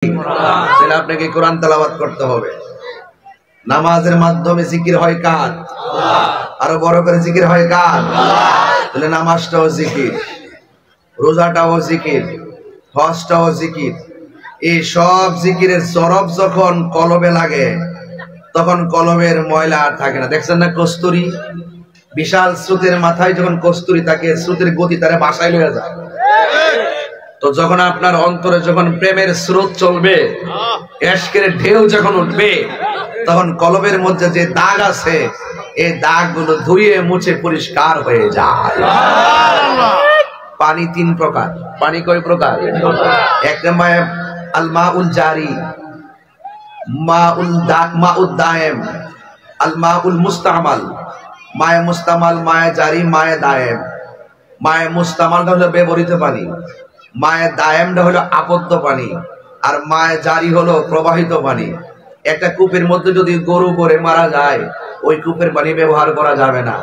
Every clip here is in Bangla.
তাহলে আপনাকে কোরআন তেলাওয়াত করতে হবে। নামাজের মাধ্যমে জিকির হয় কার? আরো বড় করে জিকির হয় কার? তাহলে নামাজটাও জিকির, রোজাটাও জিকির, হজটাও জিকির। এই সব জিকিরের সরব যখন কলবে লাগে তখন কলবের ময়লা আর থাকে না। দেখছেন না কস্তুরী, বিশাল স্রোতের মাথায় যখন কস্তুরী থাকে, স্রোতের গতি তারা বাসায় লয়ে যায়। তো যখন আপনার অন্তরে যখন প্রেমের স্রোত চলবে, ইশকের ঢেউ যখন উঠবে, তখন কলবের মধ্যে যে দাগ আছে এই দাগগুলো ধুয়ে মুছে পরিষ্কার হয়ে যায়। পানি তিন প্রকার। পানি কয় প্রকার? এক নম্বরে আল মাউল জারি, মাউদ দায়েম, আল মাউল মুস্তামাল। মায়ে মুস্তামাল, মায়ে জারি, মায়ে দায়েম। মায়ে মুস্তামালটা হলো ব্যবহৃত পানি, মায়ে দায়েমটা হলো আবদ্ধ পানি, আর মায়ে জারি হলো প্রবাহিত পানি। একটা কূপের মধ্যে যদি গরু পড়ে মারা যায়, ওই কূপের পানি ব্যবহার করা যাবে না।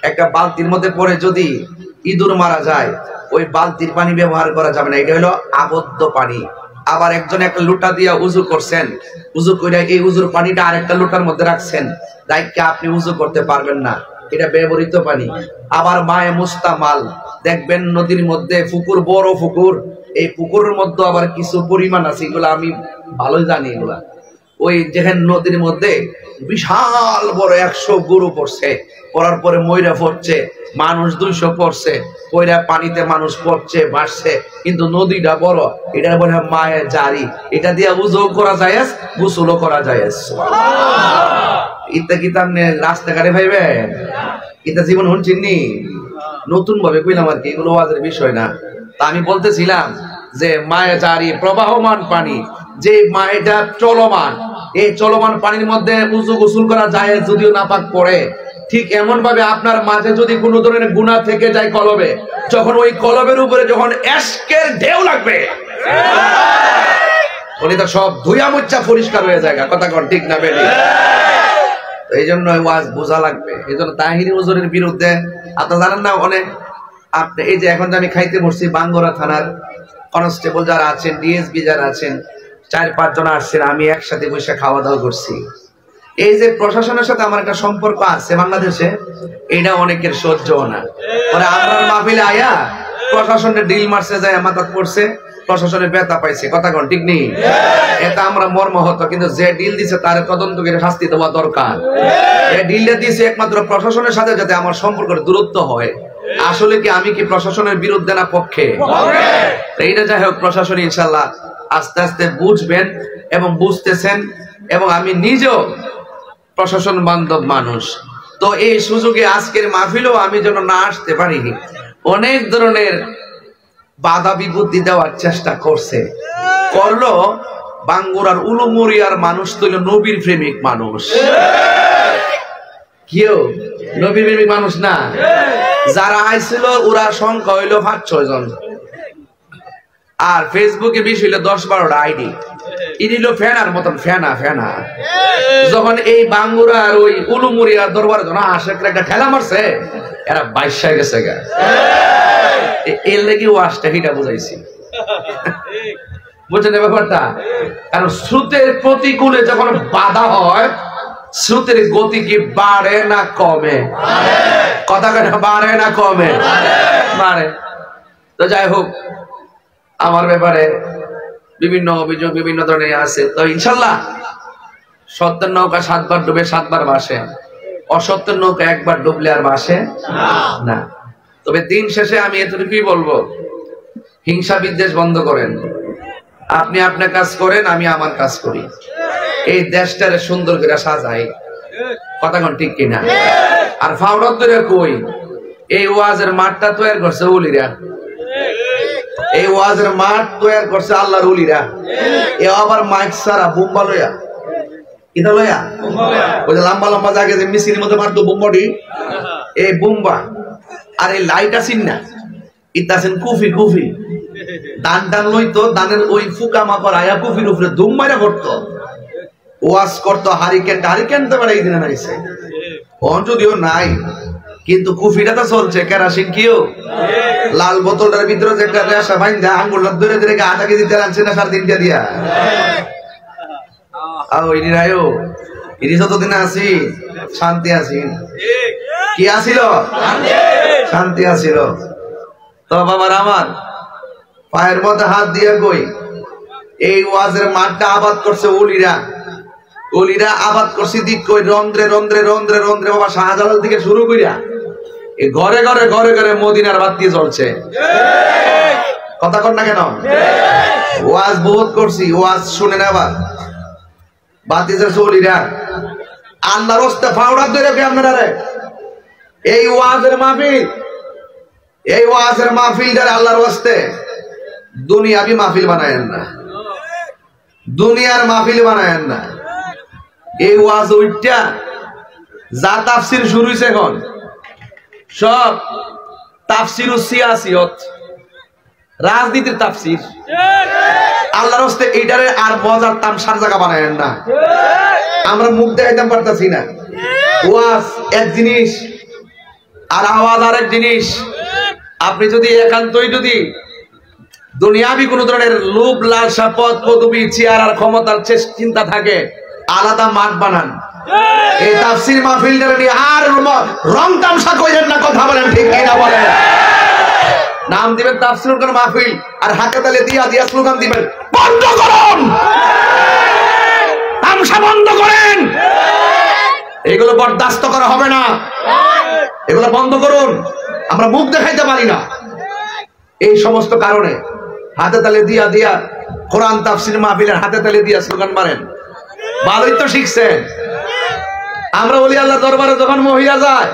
একটা বালতির মধ্যে পড়ে যদি ইঁদুর মারা যায়, ওই বালতির পানি ব্যবহার করা যাবে না। এটা হলো আবদ্ধ পানি। আবার একজন একটা লোটা দিয়া উজু করছেন, উজু করে এই উজুর পানিটা আরেকটা লোটার মধ্যে রাখছেন, দায়িত্বে আপনি উজু করতে পারবেন না, এটা ব্যবহৃত পানি। আবার মায়ে মুস্তামাল, দেখবেন নদীর মধ্যে পুকুর, বড় পুকুর, এই পুকুরের মধ্যে আবার কিছু পরিমাণ আছে, এগুলো আমি ভালো জানি। এগুলা ওই যেখানে নদীর মধ্যে বিশাল বড় 100 গরু পড়ছে, পড়ার পরে ময়রা পড়ছে, মানুষ 200 পড়ছে, পয়রা পানিতে মানুষ পড়ছে, ভাসছে, কিন্তু নদীটা বড়, এটা বলে মায়ে জারি। এটা দিয়ে উজু করা যায়, গোসলও করা যায়। ইত্যা কিতাব রাস্তাঘাটে ভাইবেন, এটা জীবন শুনছেননি, নতুন ভাবে কইলাম আর কি, এগুলো ওয়াজের বিষয় না। তা আমি বলতেছিলাম যে মায়ে জারি প্রবাহমান পানি, যে মায়েটা চলমান, এই চলমান পানির মধ্যে উজু গোসল করা যায় যদিও নাপাক পড়ে। ঠিক এমন ভাবে আপনার মাঝে যদি কোনো ধরনের গুনাহ থেকে যায় কলবে, যখন ওই কলবের উপরে যখন ইশকের ঢেউ লাগবে, উনি তো সব ধুইয়া মুচ্ছা পরিষ্কার হয়ে যায়। কথা কোন ঠিক না বেটি? এই জন্য ওয়াজ বোঝা লাগবে। এই জন্য তাহিরি হুজুরের বিরুদ্ধে আপনারা জানেন না, অনেক আপনি এই যে এখন যে আমি খাইতে বসছি, বাঙ্গরা থানার কনস্টেবল যারা আছেন, ডিএসপি যারা আছেন, 4-5 জন আসছেন, আমি একসাথে বসে খাওয়া দাওয়া করছি। এই যে প্রশাসনের সাথে আমার একটা সম্পর্ক আছে বাংলাদেশে, এটা অনেকের সহ্য না। মানে আমরা মাহফিলে আয়া প্রশাসনের ডিল মারছে, যায় মাথাত পড়ছে, প্রশাসনের ব্যথা পাইছে। কথা কোন ঠিক নেই? এটা আমরা মর্মাহত, কিন্তু যে ডিল দিছে তার তদন্ত করে শাস্তি দেওয়া দরকার। এই ডিলটা দিয়েছে একমাত্র প্রশাসনের সাথে যাতে আমার সম্পর্কের দূরত্ব হয়। আসলে কি আমি কি প্রশাসনের বিরুদ্ধে না পক্ষে? এইটা যাই হোক, প্রশাসন ইনশাল্লাহ আস্তে আস্তে বুঝবেন এবং বুঝতেছেন, এবং আমি নিজেও প্রশাসন বান্ধব মানুষ। তো এই সুযোগে আজকের মাহফিলেও আমি যেন না আসতে পারিনি, অনেক ধরনের বাধা বিপত্তি দেওয়ার চেষ্টা করলো। বাঙ্গুরার উলুমরিয়ার মানুষ তো নবীর প্রেমিক মানুষ, কেউ নবীর প্রেমিক মানুষ না। যারা আইছিল ওরা সংখ্যা হইলো 5-6 জন, আর ফেসবুকে বেশি হইলো 10-12টা আইডি। ইনিল ফ্যানার মতন ফ্যানা। যখন এই বাঙ্গুরার ওই উলুমরিয়ার দরবারে যখন আশেকরা একটা ঠেলা মারছে, এরা 22 গেছে গা। এর লেগে ওয়াজটা হিটা বুঝাইছি, বুঝছেন ব্যাপারটা? কারণ স্রোতের প্রতিকূলে যখন বাধা হয়, স্রোতের গতি কি বাড়ে না কমে? কথা কেন, বাড়ে না কমে? বাড়ে। তো যাই হোক, আমার ব্যাপারে বিভিন্ন অভিযোগ বিভিন্ন ধরনের আছে। তো ইনশাল্লাহ সত্যের নৌকা 7 বার ডুবে 7 বার ভাসে, অসত্যের নৌকা একবার ডুবলে আর ভাসে না। তবে দিন শেষে আমি এতটুকুই বলবো, হিংসা বিদ্বেষ বন্ধ করেন। আপনি আপনার কাজ করেন, আমি আমার কাজ করি, এই দেশটারে সুন্দর করে সাজাই। কথা কোন ঠিক কিনা? আর ফাউডার ধরে কই, এই ওয়াজের মাঠটা তৈরি করছে ওলিরা, এই ওয়াজের মাঠ তৈরি করছে আল্লাহর ওলিরা। এ আবার মাইক সারা বোম্বা লইয়া, এটা লইয়া ওই যে লম্বা লম্বা জায়গায় যে মিছিলের মধ্যে মারতো বোম্বাটি, এই বোম্বা। আর এই লাইট আছেন না, এটা আছেন কুফি দান লইতো, দানের ওই ফুকা মাকড় আয়া কুফির উপরে ধুম মারা করতো, ওয়াজ করতো। হারিকেন তো এই দিনে নাইছে, যদিও নাই, কিন্তু কুফিটা তো চলছে, কেরাসিন কিও লাল বোতলটার ভিতরে যে একটা রেশা ভাঙা আঙ্গুল ধরে ধরে আধা কেজি তেল আনছে না 3.5 দিয়া যতদিন আছি শান্তি আছি, কি আসিল শান্তি আসিল। তো বাবার আমার পায়ের মধ্যে হাত দিয়ে কই, এই ওয়াজের মাঠটা আবাদ করছে অলিরা আবাদ করছে দিক কই রন্ধ্রে রন্ধ্রে রন্ধ্রে রন্ধ্রে বাবা শাহজালাল থেকে শুরু কইরা এই ঘরে ঘরে ঘরে ঘরে মদিনার বাতি জ্বলছে। কথা কর না কেন? ওয়াজ বহুত করছি, ওয়াজ শুনে নেবার বাতি যে অলিরা আল্লাহর রাস্তা ফাউড়া ধরে আপনারা এই ওয়াজের মাহফিলটার আল্লাহর রাস্তে দুনিয়াবি মাহফিল বানায়েন না, দুনিয়ার মাহফিল বানায়েন না। এই ওয়াজ ওইটা যা তাফসির শুরু হইছে এখন সব তাফসিরু সিয়াসিয়ত, রাজনীতির তাফসির। আল্লাহর রাস্তে এইটারে আর মজার তামসার জায়গা বানায়েন না। আমরা মুখ দেখাইতে পারতাছি না, ওয়াজ এক জিনিস আর আওয়াজ আরেক জিনিস। আপনি যদি একান্তই যদি দুনিয়াবি কোন ধরনের লোভ লালসা পদ পদবি চেয়ার আর ক্ষমতার চিন্তা থাকে, আলাদা মাঠ বানান। এই তাফসীর মাহফিলটা নিয়ে আর রং তামসা কইলেন না, কথা বলেন ঠিক কিনা বলেন? নাম দিবেন তাফসীরুল কোরআন মাহফিল আর হাতে তালে দিয়া দিয়া স্লোগান দিবেন, বন্ধ করুন তামসা, বন্ধ করেন। এগুলো বরদাস্ত করা হবে না, এগুলো বন্ধ করুন। আমরা মুখ দেখাইতে পারি না, এই সমস্ত কারণে হাতে তালে দিয়া দিয়া কোরআন তাফসীর মাহফিলের হাতে তালে দিয়া স্লোগান মারেন। ভালোই তো শিখছেন। আমরা বলি আল্লাহ দরবারে যখন মহিলা যায়,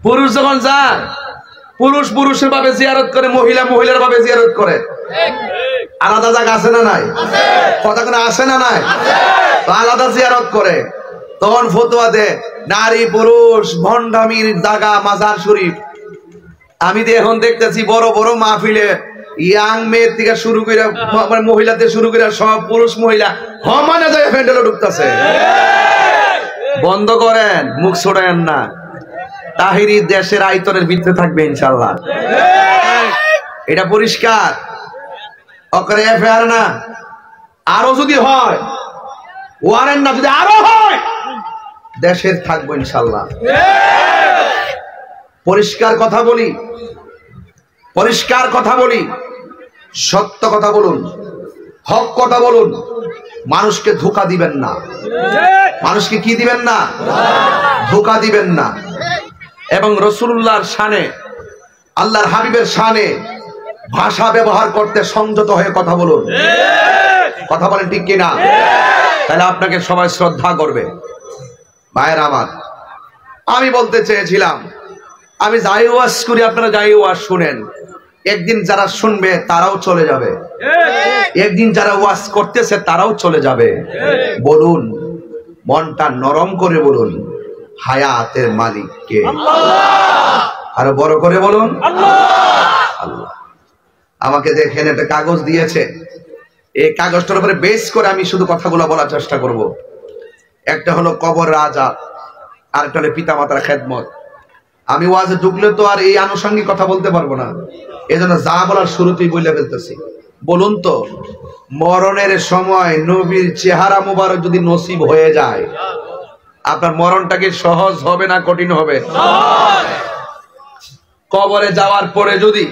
পুরুষ যখন যায়, পুরুষ পুরুষের ভাবে জিয়ারত করে, মহিলা মহিলার ভাবে জিয়ারত করে। আলাদা জায়গা আছে না নাই? কথা কোনো আছে না নাই? তো আলাদা জিয়ারত করে। তখন ফতোয়া দেয় নারী পুরুষ ভণ্ডামির জায়গা মাজার শরীফ। আমি তো এখন দেখতেছি বড় বড় মাহফিলে ইয়াং মেয়ের থেকে শুরু করে মহিলাদের শুরু করে সব পুরুষ মহিলা সমানে যায় প্যান্ডেলে ঢুকতেছে। বন্ধ করেন, মুখ ছোড়েন না। তাহিরি দেশের আয়তনের ভিতরে থাকবে ইনশাআল্লাহ, এটা পরিষ্কার। অকরে এফআইআর না, আরো যদি হয় ওয়ারেন্ট না, যদি আরো হয় দেশের থাকবো ইনশাআল্লাহ। পরিষ্কার কথা বলি, পরিষ্কার কথা বলি, সত্য কথা বলুন, হক কথা বলুন। মানুষকে ধোঁকা দিবেন না, মানুষকে কি দিবেন না? ধোঁকা দিবেন না। এবং রাসূলুল্লাহর শানে, আল্লাহর হাবিবের শানে ভাষা ব্যবহার করতে সংযত হয়ে কথা বলুন। কথা বলেন ঠিক কিনা? তাহলে আপনাকে সবাই শ্রদ্ধা করবে। ভাইয়ের আমার, আমি বলতে চেয়েছিলাম, আমি যাই ওয়াজ করি আপনারা যাই ওয়াজ শুনেন, একদিন যারা শুনবে তারাও চলে যাবে, একদিন যারা ওয়াজ করতেছে তারাও চলে যাবে। বলুন, মনটা নরম করে বলুন, হায়াতের মালিক কে? আরো বড় করে বলুন, আল্লাহ। আমাকে দেখেন একটা কাগজ দিয়েছে, এই কাগজটার উপরে বেস করে আমি শুধু কথাগুলো বলার চেষ্টা করব। একটা হলো কবর রাজা, আর একটা হলো পিতামাতার খেদমত। আমি ওয়াজে ঢুকলে তো আর এই আনুষঙ্গিক কথা বলতে পারবো না, এজন্য যা বলার শুরুতেই বলে ফেলতেছি। বলুন তো, মরণের সময় নবীর চেহারা মুবারক যদি নসিব হয়ে যায়, আপনার মরণটা কি সহজ হবে না কঠিন হবে? কবরে যাওয়ার পরে যদি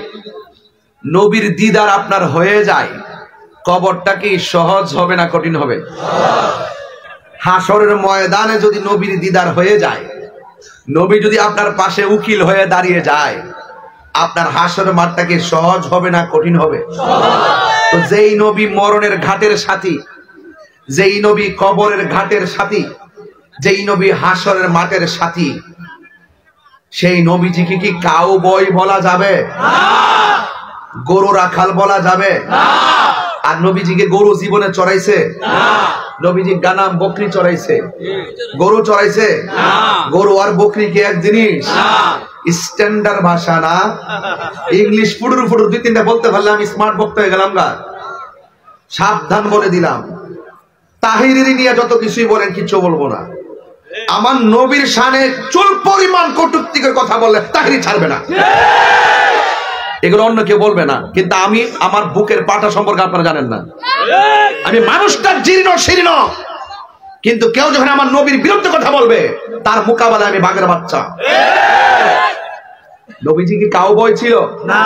নবীর দিদার আপনার হয়ে যায়, কবরটা কি সহজ হবে না কঠিন হবে? হাসরের ময়দানে যদি নবীর দিদার হয়ে যায়, নবী যদি আপনার পাশে উকিল হয়ে দাঁড়িয়ে যায়, আপনার হাসরের মাঠটা কি সহজ হবে না কঠিন হবে? তো যেই নবী মরণের ঘাটের সাথী, যেই নবী কবরের ঘাটের সাথী, যেই নবী হাসরের মাঠের সাথী, সেই নবীজিকে কি কাউ বই বলা যাবে? গরু রাখাল বলা যাবে? আর নবীজিকে গরু জীবনে চড়াইছে? নবীজি গানাম বকরি চড়াইছে, গরু চড়াইছে? গরু আর বকরি কি এক জিনিস? স্ট্যান্ডার্ড ভাষা না? ইংলিশ ফুটুর ফুটুর দুই তিনটা বলতে পারলে আমি স্মার্ট বক্তা হয়ে গেলাম গা। সাবধান বলে দিলাম, তাহিরি নিয়ে যত কিছুই বলেন কিচ্ছু বলবো না। আমার নবীর শানে চুল পরিমাণ কটূক্তির কথা বললে তাহিরি ছাড়বে না। এগুলো অন্য কেউ বলবে না, কিন্তু আমি আমার বুকের পাটা সম্পর্কে আপনারা জানেন না। আমি মানুষটা জীর্ণ শীর্ণ, কিন্তু কেউ যখন আমার নবীর বিরুদ্ধে কথা বলবে তার মোকাবেলায় আমি বাঘের বাচ্চা। নবীজি কি কাউবয় ছিল? না।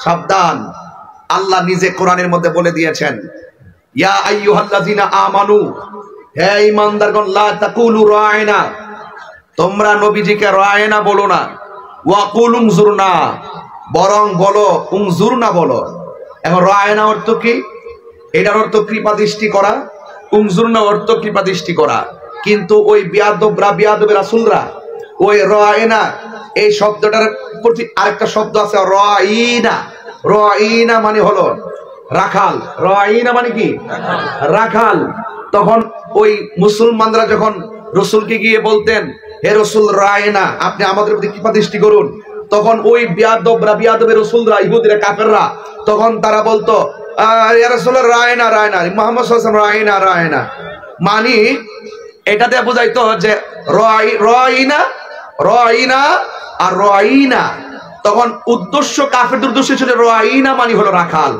সাবধান, আল্লাহ নিজে কোরআনের মধ্যে বলে দিয়েছেন, ইয়া আইয়ুহাল্লাযিনা আমানু, হে ঈমানদারগণ, লা তাকুলু রায়না, তোমরা নবীজিকে রায়না বলো না, ওয়া কুলু উনজুরনা, বরং বলো উনজুরনা বলো। এখন রায়না অর্থ কি? এটার অর্থ কৃপা দৃষ্টি করা, উনজুরনা অর্থ কৃপা দৃষ্টি করা। কিন্তু ওই বিয়াদব রাসূলরা ওই রায়না এই শব্দটার প্রতি আরেকটা শব্দ আছে রাইনা। রাইনা মানে হলো রাখাল। রাইনা মানে কি? রাখাল। তখন ওই মুসলমানরা যখন রসুলকে গিয়ে বলতেন, হে রসুল রায়না, আপনি আমাদের প্রতি কৃপা দৃষ্টি করুন, তখন ওই বিয়াদবের রসুলরা, ইহুদিরা, কাফেররা, তখন তারা বলতো ইয়া রাসূলুল্লাহ রায়না রায়না, মুহাম্মদ সাল্লাল্লাহু আলাইহি ওয়াসাল্লাম রায়না রায়না, মানে এটাতে বোঝাইতো যে রায়না রায়না আর রায়না। তখন উদ্দেশ্য, কাফেরদের উদ্দেশ্য ছিল রায়না মানে হলো রাখাল।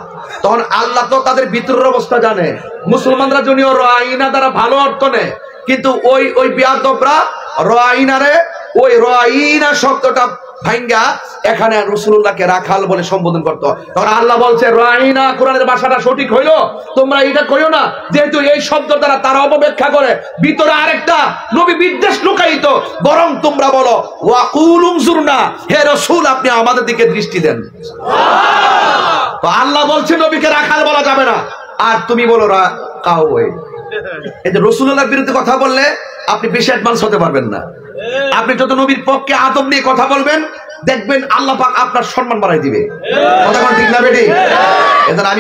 তখন আল্লাহ তো তাদের ভিতরের অবস্থা জানে, মুসলমানরা জন্য রায়না দ্বারা ভালো অর্থ নেয়, কিন্তু ওই বিয়াদবরা রায়নারে ওই রায়না শব্দটা ভাঙ্গা এখানে রাসূলুল্লাহকে রাখাল বলে সম্বোধন করত। তখন আল্লাহ বলছে রায়না, কোরআনের ভাষাটা সঠিক হইলো, তোমরা এটা কইও না, যেহেতু এই শব্দ দ্বারা তারা অপব্যাখ্যা করে, ভিতরে আরেকটা নবী বিদ্বেষ লুকায়িত, বরং তোমরা বলো ওয়া কুলু উনজুরনা, হে রাসূল আপনি আমাদের দিকে দৃষ্টি দেন। তো আল্লাহ বলছে নবীকে রাখাল বলা যাবে না, আর তুমি বলো কাউবয়। এই যে রাসূলুল্লাহর বিরুদ্ধে কথা বললে আপনি বেশি অ্যাডভান্স হতে পারবেন না। আপনি যত নবীর পক্ষে আদব নিয়ে কথা বলবেন, দেখবেন আল্লাহ পাক আপনার সম্মান বাড়াই দিবে। কথা ঠিক না বেটি? এজন্য আমি